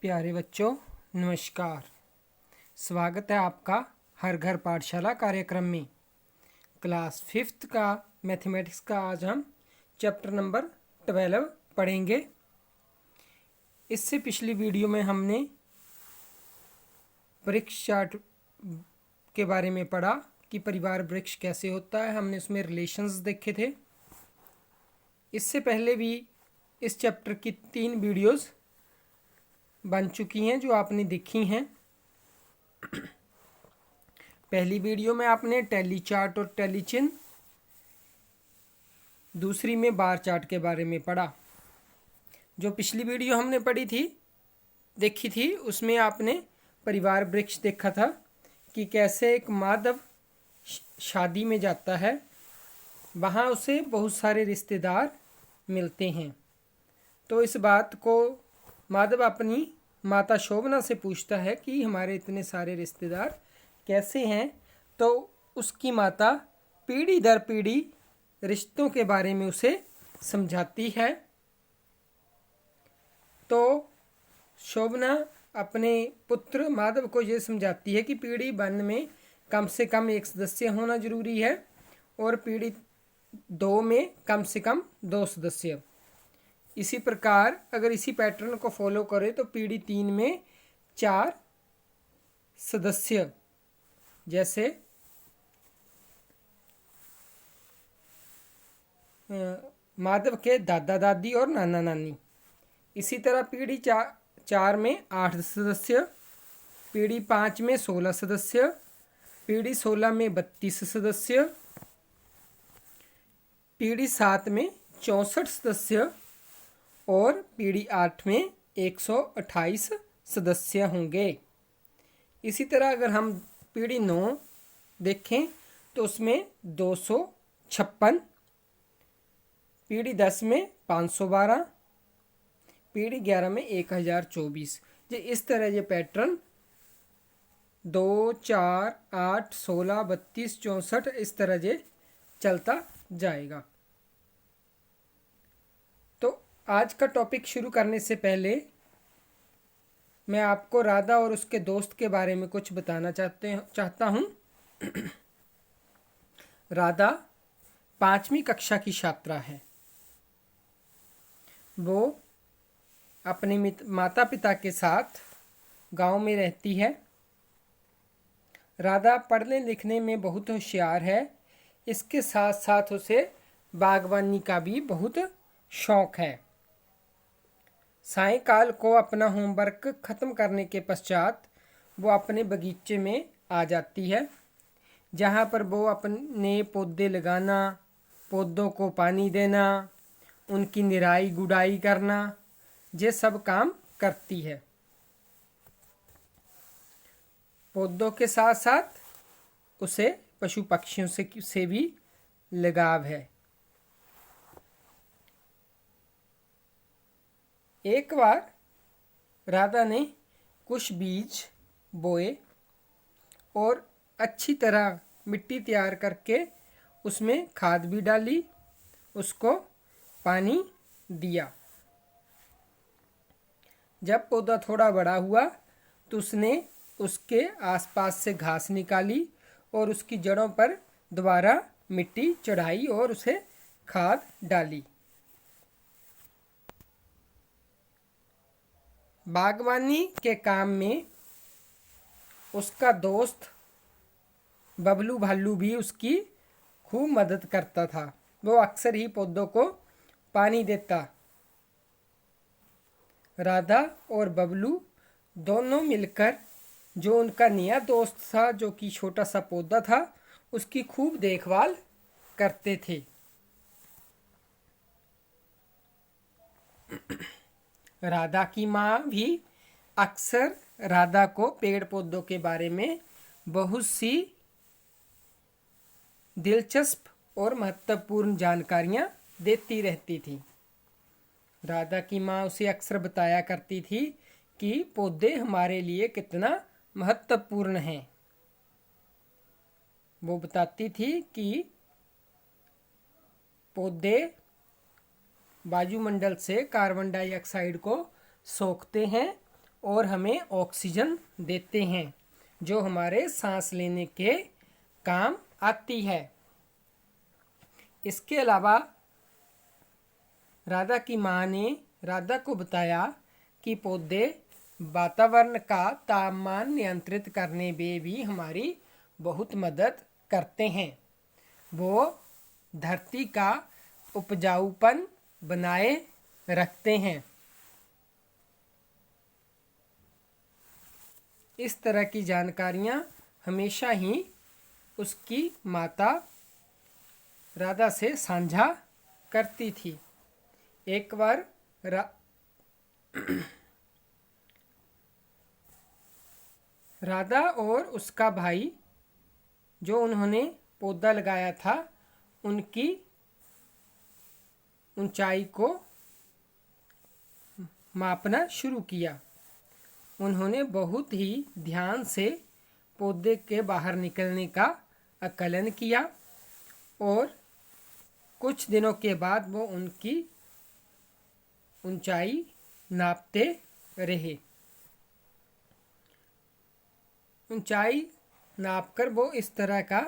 प्यारे बच्चों, नमस्कार। स्वागत है आपका हर घर पाठशाला कार्यक्रम में। क्लास 5th का मैथमेटिक्स का आज हम चैप्टर नंबर 12 पढ़ेंगे। इससे पिछली वीडियो में हमने वृक्ष चार्ट के बारे में पढ़ा कि परिवार वृक्ष कैसे होता है। हमने उसमें रिलेशंस देखे थे। इससे पहले भी इस चैप्टर की 3 वीडियोस बन चुकी हैं जो आपने देखी हैं। पहली वीडियो में आपने टैली चार्ट और टैली चिन्ह, दूसरी में बार चार्ट के बारे में पढ़ा। जो पिछली वीडियो हमने देखी थी उसमें आपने परिवार वृक्ष देखा था कि कैसे एक माधव शादी में जाता है, वहाँ उसे बहुत सारे रिश्तेदार मिलते हैं। तो इस बात को माधव अपनी माता शोभना से पूछता है कि हमारे इतने सारे रिश्तेदार कैसे हैं। तो उसकी माता पीढ़ी दर पीढ़ी रिश्तों के बारे में उसे समझाती है। तो शोभना अपने पुत्र माधव को ये समझाती है कि पीढ़ी 1 में कम से कम 1 सदस्य होना जरूरी है और पीढ़ी 2 में कम से कम 2 सदस्य। इसी प्रकार अगर इसी पैटर्न को फॉलो करें तो पीढ़ी 3 में 4 सदस्य, जैसे माधव के दादा दादी और नाना नानी। इसी तरह पीढ़ी 4 में 8 सदस्य, पीढ़ी 5 में 16 सदस्य, पीढ़ी 16 में 32 सदस्य, पीढ़ी 7 में 64 सदस्य और पीढ़ी 8 में 128 सदस्य होंगे। इसी तरह अगर हम पीढ़ी 9 देखें तो उसमें 256, पीढ़ी 10 में 512, पीढ़ी 11 में 1024। ये इस तरह ये पैटर्न 2, 4, 8, 16, 32, 64 इस तरह ये चलता जाएगा। तो आज का टॉपिक शुरू करने से पहले मैं आपको राधा और उसके दोस्त के बारे में कुछ बताना चाहता हूँ। राधा 5वीं कक्षा की छात्रा है। वो अपने माता पिता के साथ गांव में रहती है। राधा पढ़ने लिखने में बहुत होशियार है। इसके साथ साथ उसे बागवानी का भी बहुत शौक है। सायंकाल को अपना होमवर्क ख़त्म करने के पश्चात वो अपने बगीचे में आ जाती है, जहाँ पर वो अपने पौधे लगाना, पौधों को पानी देना, उनकी निराई गुड़ाई करना, ये सब काम करती है। पौधों के साथ साथ उसे पशु पक्षियों से भी लगाव है। एक बार राधा ने कुछ बीज बोए और अच्छी तरह मिट्टी तैयार करके उसमें खाद भी डाली, उसको पानी दिया। जब पौधा थोड़ा बड़ा हुआ तो उसने उसके आसपास से घास निकाली और उसकी जड़ों पर दोबारा मिट्टी चढ़ाई और उसे खाद डाली। बागवानी के काम में उसका दोस्त बबलू भालू भी उसकी खूब मदद करता था। वो अक्सर ही पौधों को पानी देता। राधा और बबलू दोनों मिलकर जो उनका नया दोस्त था, जो कि छोटा सा पौधा था, उसकी खूब देखभाल करते थे। राधा की माँ भी अक्सर राधा को पेड़ पौधों के बारे में बहुत सी दिलचस्प और महत्वपूर्ण जानकारियाँ देती रहती थी। राधा की माँ उसे अक्सर बताया करती थी कि पौधे हमारे लिए कितना महत्वपूर्ण हैं। वो बताती थी कि पौधे वायुमंडल से कार्बन डाइऑक्साइड को सोखते हैं और हमें ऑक्सीजन देते हैं जो हमारे सांस लेने के काम आती है। इसके अलावा राधा की माँ ने राधा को बताया कि पौधे वातावरण का तापमान नियंत्रित करने में भी हमारी बहुत मदद करते हैं। वो धरती का उपजाऊपन बनाए रखते हैं। इस तरह की जानकारियाँ हमेशा ही उसकी माता राधा से साझा करती थी। एक बार राधा और उसका भाई जो उन्होंने पौधा लगाया था उनकी ऊंचाई को मापना शुरू किया। उन्होंने बहुत ही ध्यान से पौधे के बाहर निकलने का आकलन किया और कुछ दिनों के बाद वो उनकी ऊंचाई नापते रहे। ऊंचाई नापकर वो इस तरह का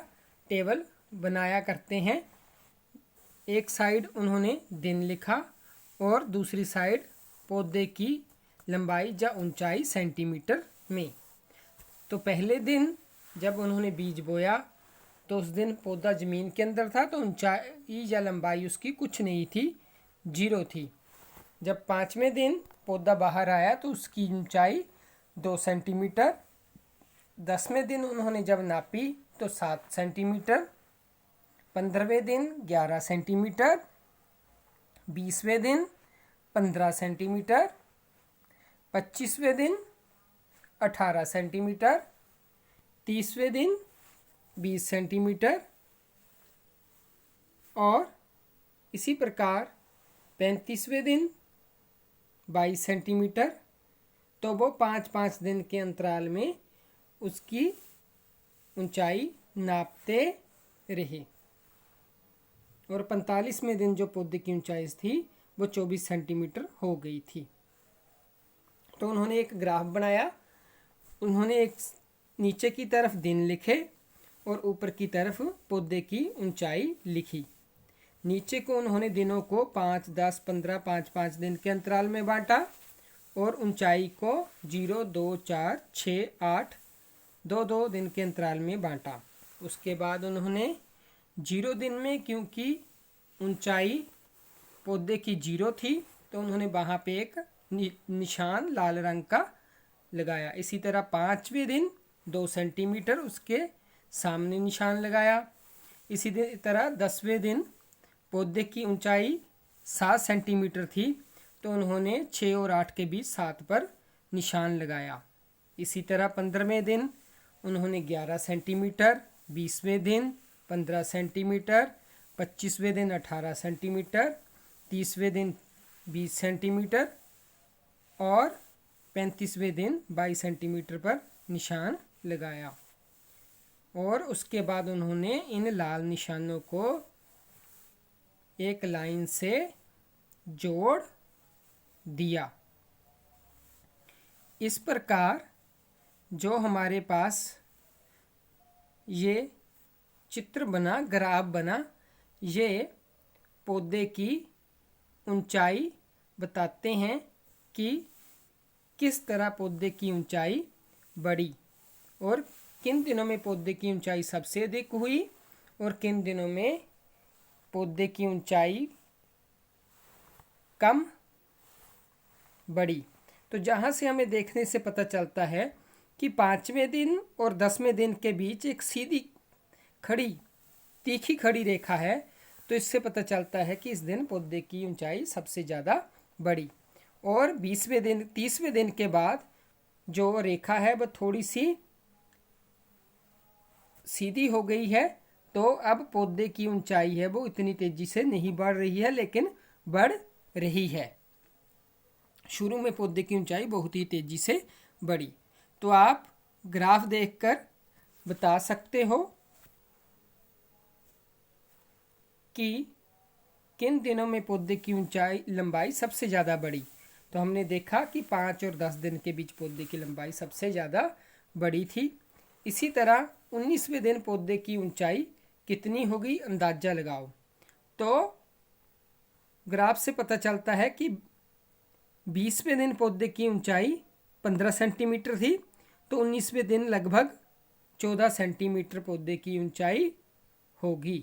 टेबल बनाया करते हैं। एक साइड उन्होंने दिन लिखा और दूसरी साइड पौधे की लंबाई या ऊंचाई सेंटीमीटर में। तो पहले दिन जब उन्होंने बीज बोया तो उस दिन पौधा ज़मीन के अंदर था, तो ऊंचाई या लंबाई उसकी कुछ नहीं थी, 0 थी। जब 5वें दिन पौधा बाहर आया तो उसकी ऊंचाई 2 सेंटीमीटर। 10वें दिन उन्होंने जब नापी तो 7 सेंटीमीटर। 15वें दिन 11 सेंटीमीटर। 20वें दिन 15 सेंटीमीटर। 25वें दिन 18 सेंटीमीटर। 30वें दिन 20 सेंटीमीटर और इसी प्रकार 35वें दिन 22 सेंटीमीटर। तो वो 5-5 दिन के अंतराल में उसकी ऊंचाई नापते रहे और 45वें दिन जो पौधे की ऊंचाई थी वो 24 सेंटीमीटर हो गई थी। तो उन्होंने एक ग्राफ बनाया। उन्होंने एक नीचे की तरफ दिन लिखे और ऊपर की तरफ पौधे की ऊंचाई लिखी। नीचे को उन्होंने दिनों को 5, 10, 15, 5-5 दिन के अंतराल में बांटा और ऊंचाई को 0, 2, 4, 6, 8, 2-2 दिन के अंतराल में बांटा। उसके बाद उन्होंने 0 दिन में, क्योंकि ऊंचाई पौधे की 0 थी, तो उन्होंने वहाँ पे एक निशान लाल रंग का लगाया। इसी तरह 5वें दिन 2 सेंटीमीटर उसके सामने निशान लगाया। इसी तरह 10वें दिन पौधे की ऊंचाई 7 सेंटीमीटर थी, तो उन्होंने 6 और 8 के बीच 7 पर निशान लगाया। इसी तरह 15वें दिन उन्होंने 11 सेंटीमीटर। 20वें दिन 15 सेंटीमीटर। 25वें दिन 18 सेंटीमीटर। 30वें दिन 20 सेंटीमीटर और 35वें दिन 22 सेंटीमीटर पर निशान लगाया। और उसके बाद उन्होंने इन लाल निशानों को एक लाइन से जोड़ दिया। इस प्रकार जो हमारे पास ये चित्र बना, ग्राफ बना, ये पौधे की ऊंचाई बताते हैं कि किस तरह पौधे की ऊंचाई बढ़ी और किन दिनों में पौधे की ऊंचाई सबसे अधिक हुई और किन दिनों में पौधे की ऊंचाई कम बढ़ी। तो जहाँ से हमें देखने से पता चलता है कि 5वें दिन और 10वें दिन के बीच एक सीधी खड़ी तीखी खड़ी रेखा है, तो इससे पता चलता है कि इस दिन पौधे की ऊंचाई सबसे ज़्यादा बढ़ी। और 20वें दिन 30वें दिन के बाद जो रेखा है वह थोड़ी सी सीधी हो गई है, तो अब पौधे की ऊंचाई है वो इतनी तेजी से नहीं बढ़ रही है, लेकिन बढ़ रही है। शुरू में पौधे की ऊंचाई बहुत ही तेजी से बढ़ी। तो आप ग्राफ देखकर बता सकते हो कि किन दिनों में पौधे की ऊंचाई लंबाई सबसे ज़्यादा बढ़ी। तो हमने देखा कि 5 और 10 दिन के बीच पौधे की लंबाई सबसे ज़्यादा बड़ी थी। इसी तरह 19वें दिन पौधे की ऊंचाई कितनी होगी, अंदाज़ा लगाओ। तो ग्राफ से पता चलता है कि 20वें दिन पौधे की ऊंचाई 15 सेंटीमीटर थी, तो 19वें दिन लगभग 14 सेंटीमीटर पौधे की ऊंचाई होगी।